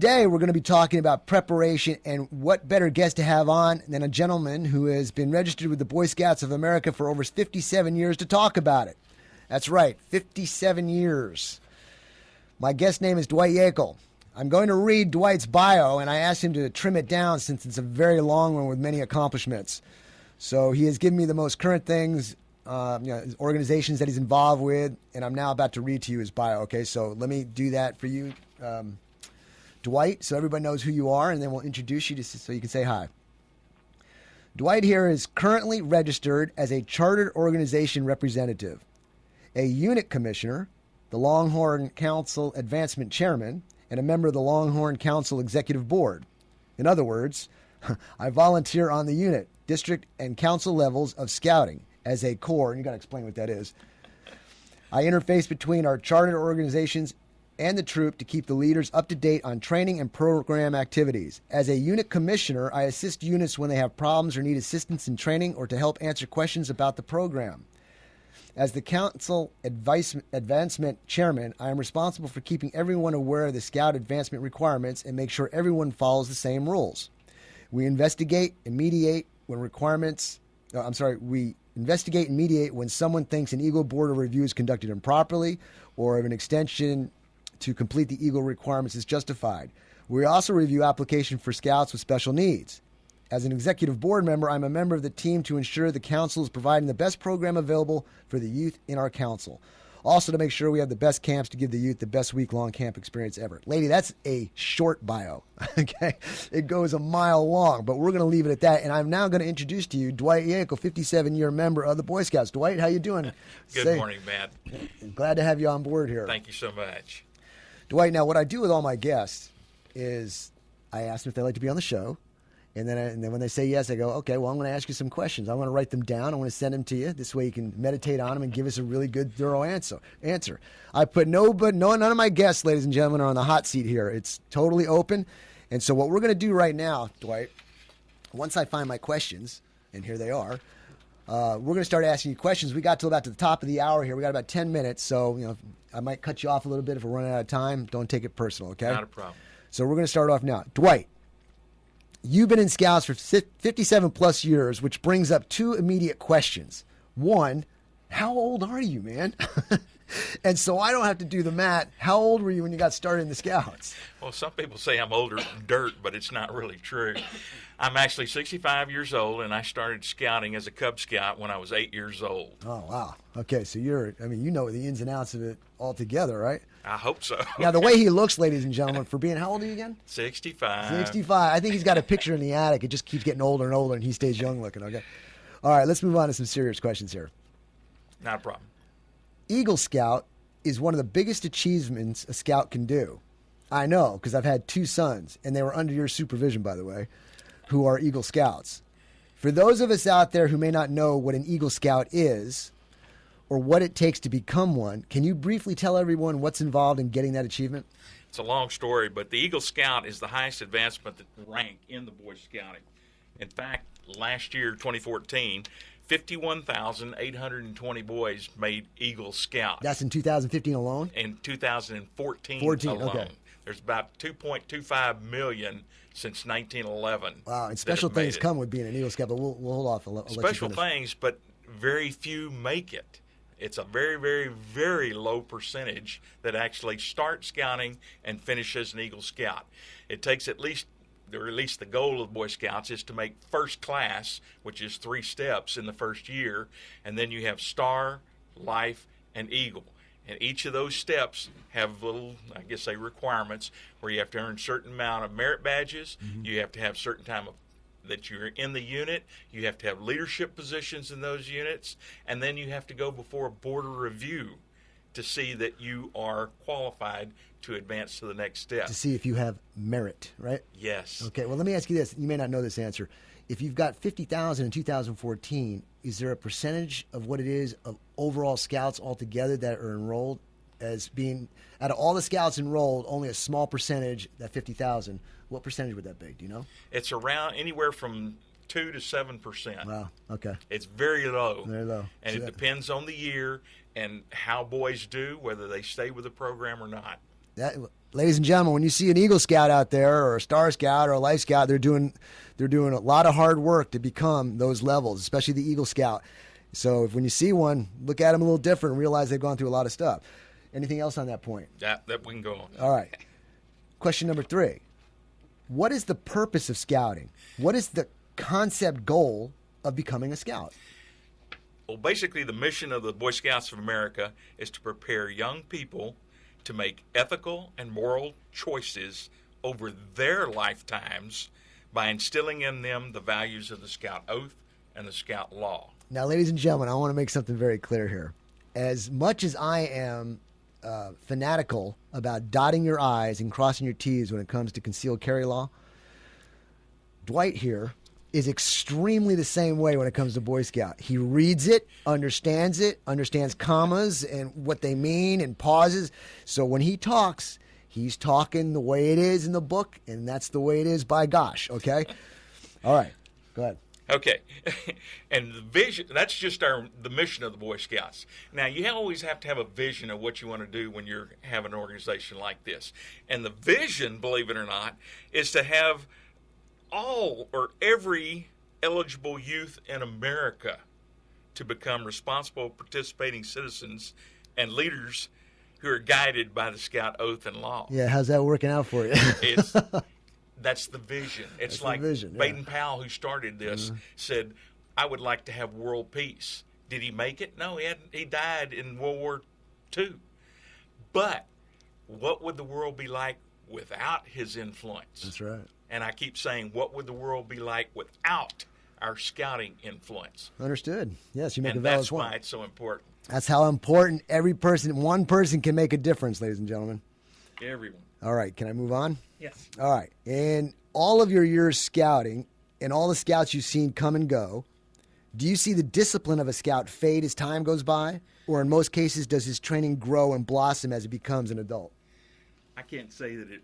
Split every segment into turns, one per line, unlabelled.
today we're going to be talking about preparation, and what better guest to have on than a gentleman who has been registered with the Boy Scouts of America for over 57 years to talk about it. That's right, 57 years. My guest name is Dwight.mp4. I'm going to read Dwight's bio, and I asked him to trim it down since it's a very long one with many accomplishments. So he has given me the most current things, organizations that he's involved with, and I'm now about to read to you his bio. Okay, so let me do that for you, Dwight, so everybody knows who you are, and then we'll introduce you so you can say hi. Dwight here is currently registered as a chartered organization representative, a unit commissioner, the Longhorn Council Advancement Chairman, and a member of the Longhorn Council Executive Board. In other words, I volunteer on the unit, district, and council levels of scouting as a core, and you got to explain what that is. I interface between our chartered organizations and the troop to keep the leaders up to date on training and program activities. As a unit commissioner, I assist units when they have problems or need assistance in training or to help answer questions about the program. As the Council Advancement Chairman, I am responsible for keeping everyone aware of the Scout advancement requirements and make sure everyone follows the same rules. We investigate and mediate when when someone thinks an Eagle Board of Review is conducted improperly or if an extension to complete the Eagle requirements is justified. We also review application for scouts with special needs. As an executive board member, I'm a member of the team to ensure the council is providing the best program available for the youth in our council. Also to make sure we have the best camps to give the youth the best week-long camp experience ever. Lady, that's a short bio, okay? It goes a mile long, but we're going to leave it at that. And I'm now going to introduce to you Dwight.mp4, 57-year member of the Boy Scouts. Dwight, how you doing?
Good morning, Matt.
Glad to have you on board here.
Thank you so much.
Dwight, now what I do with all my guests is I ask them if they'd like to be on the show. And then when they say yes, I go, okay, well, I'm going to ask you some questions. I want to write them down. I want to send them to you. This way you can meditate on them and give us a really good, thorough answer. I put none of my guests, ladies and gentlemen, are on the hot seat here. It's totally open. And so what we're going to do right now, Dwight, once I find my questions, and here they are, we're going to start asking you questions. We got till about to the top of the hour here. We got about 10 minutes, so I might cut you off a little bit if we're running out of time. Don't take it personal, okay?
Not a problem.
So we're going to start off now. Dwight, you've been in Scouts for 57 plus years, which brings up two immediate questions. One, how old are you, man? And so I don't have to do the math. How old were you when you got started in the Scouts?
Well, some people say I'm older than dirt, but it's not really true. I'm actually 65 years old, and I started scouting as a Cub Scout when I was 8 years old.
Oh, wow. Okay, so you know the ins and outs of it all together, right?
I hope so.
Now, the way he looks, ladies and gentlemen, for being, how old are you again?
65.
65. I think he's got a picture in the attic. It just keeps getting older and older, and he stays young looking, okay? All right, let's move on to some serious questions here.
Not a problem.
Eagle Scout is one of the biggest achievements a scout can do. I know, because I've had two sons, and they were under your supervision, by the way, who are Eagle Scouts. For those of us out there who may not know what an Eagle Scout is or what it takes to become one, can you briefly tell everyone what's involved in getting that achievement?
It's a long story, but the Eagle Scout is the highest advancement rank in the Boy Scouting. In fact, last year, 2014, 51,820 boys made Eagle Scout.
That's in 2015 alone?
In 2014 alone.
Okay.
There's about 2.25 million since 1911.
Wow, and special things come with being an Eagle Scout, but we'll hold off. I'll
special things, but very few make it. It's a very, very, very low percentage that actually start scouting and finish as an Eagle Scout. It takes at least the goal of the Boy Scouts is to make first class, which is 3 steps in the first year, and then you have Star, Life, and Eagle. And each of those steps have little, requirements where you have to earn a certain amount of merit badges. Mm-hmm. You have to have certain time that you're in the unit. You have to have leadership positions in those units. And then you have to go before a board of review to see that you are qualified to advance to the next step.
To see if you have merit, right?
Yes.
Okay, well, let me ask you this. You may not know this answer. If you've got 50,000 in 2014, is there a percentage of what it is of overall scouts altogether that are enrolled as being, out of all the scouts enrolled, only a small percentage, that 50,000, what percentage would that be? Do you know?
It's around anywhere from 2 to 7%.
Wow, okay.
It's very low.
Very low.
And it depends on the year and how boys do, whether they stay with the program or not.
Ladies and gentlemen, when you see an Eagle Scout out there, or a Star Scout, or a Life Scout, they're doing a lot of hard work to become those levels, especially the Eagle Scout. So when you see one, look at them a little different and realize they've gone through a lot of stuff. Anything else on that point?
That we can go on.
All right. Question number 3. What is the purpose of scouting? What is the concept goal of becoming a scout?
Well, basically, the mission of the Boy Scouts of America is to prepare young people to make ethical and moral choices over their lifetimes by instilling in them the values of the Scout Oath and the Scout Law.
Now, ladies and gentlemen, I want to make something very clear here. As much as I am fanatical about dotting your I's and crossing your T's when it comes to concealed carry law, Dwight here is extremely the same way when it comes to Boy Scout. He reads it, understands commas and what they mean and pauses. So when he talks, he's talking the way it is in the book, and that's the way it is by gosh, okay? All right, go ahead.
Okay, and the vision, that's just the mission of the Boy Scouts. Now, you always have to have a vision of what you want to do when you have an organization like this. And the vision, believe it or not, is to have all or every eligible youth in America to become responsible, participating citizens and leaders who are guided by the Scout Oath and Law.
Yeah, how's that working out for you?
That's the vision. It's
that's
like
vision, yeah.
Baden-Powell, who started this, said, I would like to have world peace. Did he make it? No, he died in World War II. But what would the world be like without his influence?
That's right.
And I keep saying, what would the world be like without our scouting influence?
Understood. Yes, you make a
And
valid
that's
point.
why it's so important.
That's how important one person can make a difference, ladies and gentlemen.
Everyone.
All right, can I move on?
Yes.
All right. In all of your years scouting and all the scouts you've seen come and go, do you see the discipline of a scout fade as time goes by? Or in most cases, does his training grow and blossom as he becomes an adult?
I can't say that it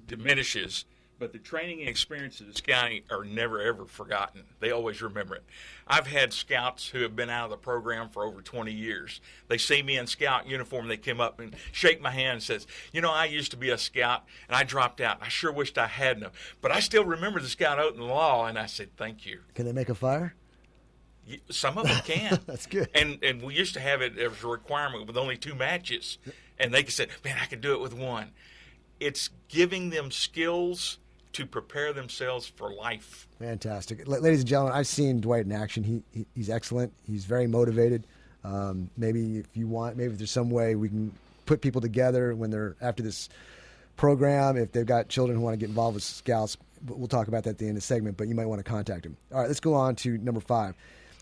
diminishes, but the training and experiences of scouting are never, ever forgotten. They always remember it. I've had scouts who have been out of the program for over 20 years. They see me in scout uniform. They come up and shake my hand and says, I used to be a scout, and I dropped out. I sure wished I hadn't. But I still remember the Scout Oath and Law, and I said, thank you.
Can they make a fire?
Some of them can.
That's good.
And we used to have it as a requirement with only 2 matches. And they said, man, I can do it with 1. It's giving them skills to prepare themselves for life.
Fantastic. Ladies and gentlemen, I've seen Dwight in action. He's excellent. He's very motivated. Maybe if you want, maybe if there's some way we can put people together when they're after this program, if they've got children who want to get involved with scouts, we'll talk about that at the end of the segment, but you might want to contact him. All right, let's go on to number 5.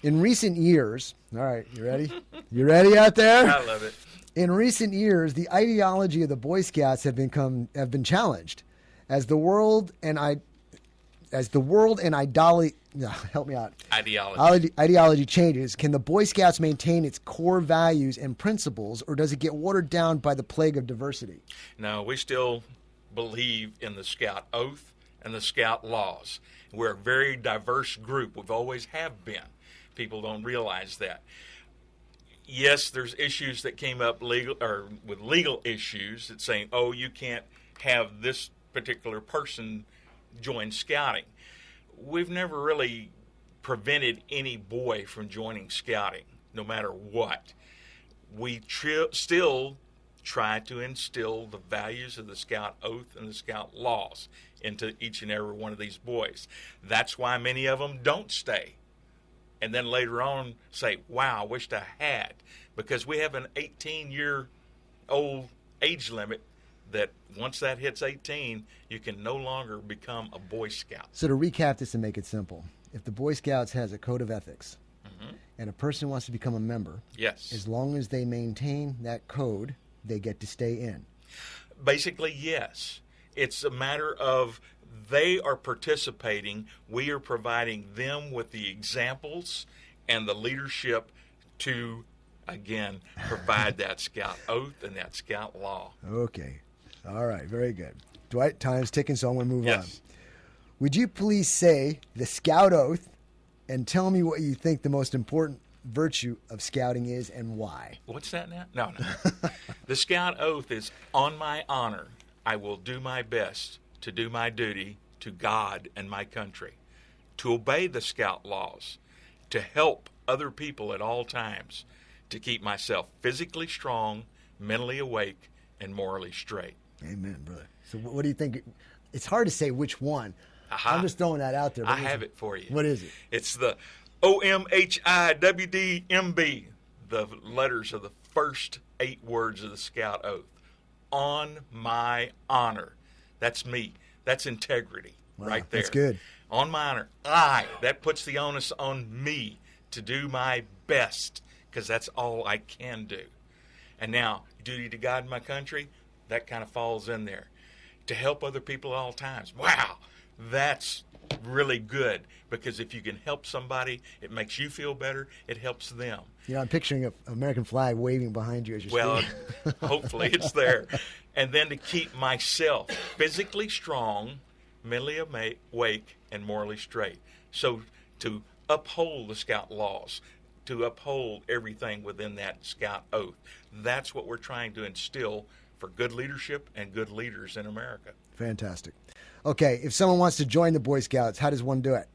In recent years, all right, you ready? You ready out there?
I love it.
In recent years, the ideology of the Boy Scouts have been challenged. As the world and ideology changes, can the Boy Scouts maintain its core values and principles, or does it get watered down by the plague of diversity?
No, we still believe in the Scout Oath and the Scout Laws. We're a very diverse group. We've always have been. People don't realize that. Yes, there's issues that came up with legal issues that saying, oh, you can't have this particular person join scouting. We've never really prevented any boy from joining scouting, no matter what. We still try to instill the values of the Scout Oath and the Scout Laws into each and every one of these boys. That's why many of them don't stay. And then later on say, wow, I wished I had. Because we have an 18-year-old age limit that once that hits 18, you can no longer become a Boy Scout.
So to recap this and make it simple, if the Boy Scouts has a code of ethics and a person wants to become a member,
yes,
as long as they maintain that code, they get to stay in.
Basically, yes. It's a matter of they are participating. We are providing them with the examples and the leadership to, again, provide that Scout Oath and that Scout Law.
Okay. All right. Very good. Dwight, time's ticking, so I'm going to move on. Would you please say the Scout Oath and tell me what you think the most important virtue of scouting is and why.
What's that now? No. The Scout Oath is, on my honor, I will do my best to do my duty to God and my country, to obey the Scout laws, to help other people at all times, to keep myself physically strong, mentally awake, and morally straight.
Amen, brother. So what do you think? It's hard to say which one.
Aha.
I'm just throwing that out there.
I have it for you.
What is it?
It's the OMHIWDMB, the letters of the first 8 words of the Scout Oath. On my honor. That's me. That's integrity right there.
That's good.
On my honor. That puts the onus on me to do my best, because that's all I can do. And now, duty to God and my country, that kind of falls in there. To help other people at all times. Wow, that's really good, because if you can help somebody, it makes you feel better, it helps them.
You know, I'm picturing an American flag waving behind you as you're speaking.
Hopefully it's there. And then to keep myself physically strong, mentally awake, and morally straight. So to uphold the Scout laws, to uphold everything within that Scout Oath. That's what we're trying to instill for good leadership and good leaders in America.
Fantastic. Okay, if someone wants to join the Boy Scouts, how does one do it?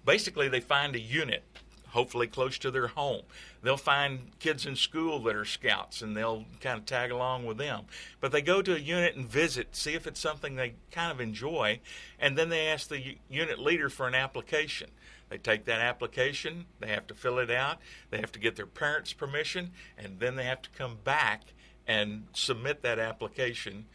Basically, they find a unit, hopefully close to their home. They'll find kids in school that are scouts, and they'll kind of tag along with them. But they go to a unit and visit, see if it's something they kind of enjoy, and then they ask the unit leader for an application. They take that application, they have to fill it out, they have to get their parents' permission, and then they have to come back and submit that application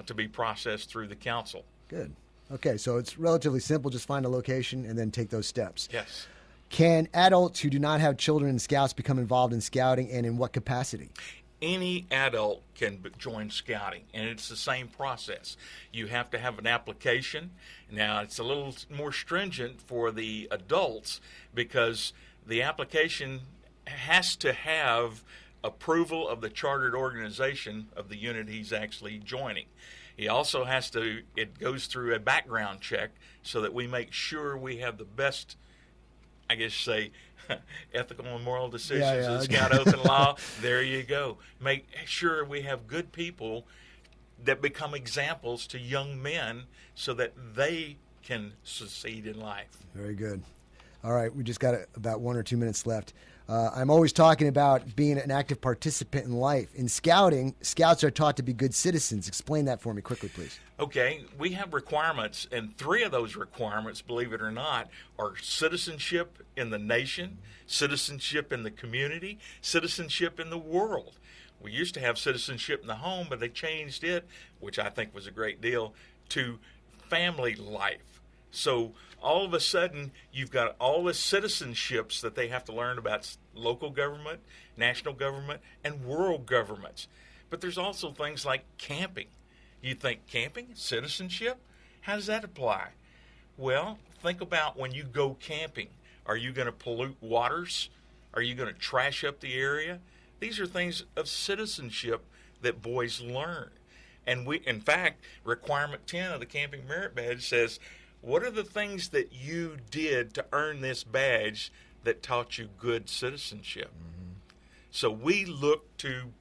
to be processed through the council.
Good. Okay, so it's relatively simple. Just find a location and then take those steps.
Yes.
Can adults who do not have children in Scouts become involved in scouting, and in what capacity?
Any adult can join scouting, and it's the same process. You have to have an application. Now, it's a little more stringent for the adults, because the application has to have approval of the chartered organization of the unit he's actually joining. He also has to, it goes through a background check so that we make sure we have the best, I guess say, ethical and moral decisions of the Scout Oath and Law. There you go. Make sure we have good people that become examples to young men so that they can succeed in life.
Very good. All right, we just got about 1 or 2 minutes left. I'm always talking about being an active participant in life. In scouting, scouts are taught to be good citizens. Explain that for me quickly, please.
Okay, we have requirements, and 3 of those requirements, believe it or not, are citizenship in the nation, citizenship in the community, citizenship in the world. We used to have citizenship in the home, but they changed it, which I think was a great deal, to family life. So all of a sudden, you've got all the citizenships that they have to learn about local government, national government, and world governments. But there's also things like camping. You think camping, citizenship? How does that apply? Well, think about when you go camping. Are you going to pollute waters? Are you going to trash up the area? These are things of citizenship that boys learn. And we, in fact, requirement 10 of the Camping Merit Badge says, what are the things that you did to earn this badge that taught you good citizenship? Mm-hmm. So we look to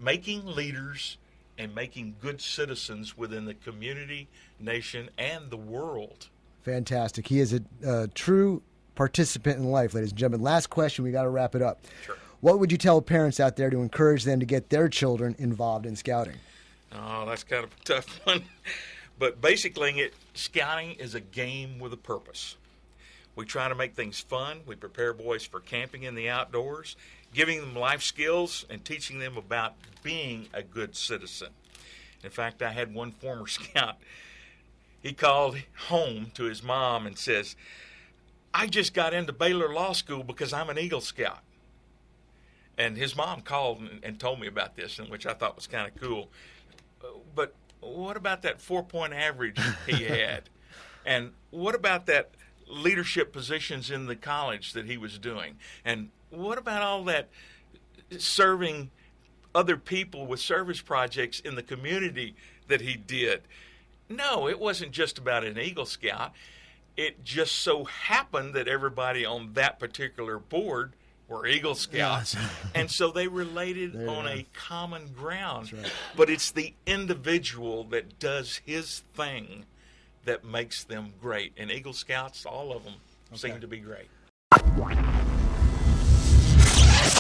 making leaders and making good citizens within the community, nation, and the world.
Fantastic. He is a true participant in life, ladies and gentlemen. Last question. We got to wrap it up.
Sure.
What would you tell parents out there to encourage them to get their children involved in scouting?
Oh, that's kind of a tough one. But basically, scouting is a game with a purpose. We try to make things fun. We prepare boys for camping in the outdoors, giving them life skills and teaching them about being a good citizen. In fact, I had one former scout. He called home to his mom and says, I just got into Baylor Law School because I'm an Eagle Scout. And his mom called and told me about this, which I thought was kind of cool. But what about that 4-point average he had? And what about that leadership positions in the college that he was doing? And what about all that serving other people with service projects in the community that he did? No, it wasn't just about an Eagle Scout. It just so happened that everybody on that particular board were Eagle Scouts.
Yeah.
And so they related
There you
on
go.
a common ground.
That's right.
But it's the individual that does his thing that makes them great. And Eagle Scouts, all of them, seem to be great.